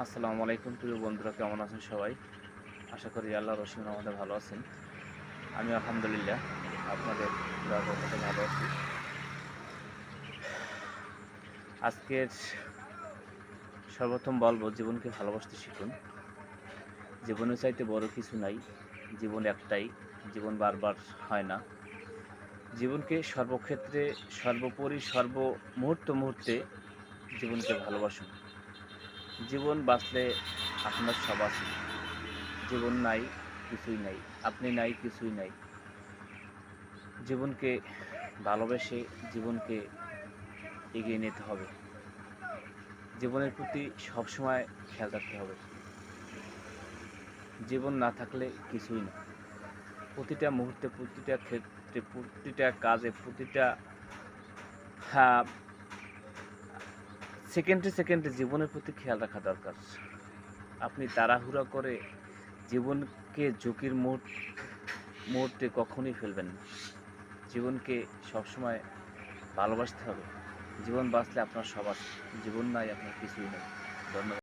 আসসালামু আলাইকুম প্রিয় বন্ধুরা, কেমন আছেন সবাই? আশা করি আল্লাহর অসীম রহমতে ভালো আছেন। আমি আলহামদুলিল্লাহ আপনাদের দোয়া বরকতে ভালো আছি। আজকের সর্বপ্রথম বলবো, জীবনকে ভালোবাসতে শিখুন। জীবনের চাইতে বড় কিছু নাই। জীবন একটাই, জীবন বারবার হয় না। জীবনকে সর্বক্ষেত্রে, সর্বোপরি, মুহূর্তে জীবনকে ভালোবাসুন। জীবন বাঁচলে আপনার সব আছে। জীবন নাই, কিছুই নাই। আপনি নাই, কিছুই নাই। জীবনকে ভালোবেসে জীবনকে এগিয়ে নিতে হবে। জীবনের প্রতি সবসময় খেয়াল রাখতে হবে। জীবন না থাকলে কিছুই না। প্রতিটা মুহূর্তে, প্রতিটা ক্ষেত্রে, প্রতিটা কাজে, প্রতিটা হ্যাঁ, সেকেন্ডে জীবনের প্রতি খেয়াল রাখা দরকার। আপনি তাড়াহুড়া করে জীবনকে ঝুঁকির মুহূর্তে কখনোই ফেলবেন না। জীবনকে সবসময় ভালোবাসতে হবে। জীবন বাঁচলে আপনার সব আছে। জীবন নাই, আপনার কিছুই নেই। ধন্যবাদ।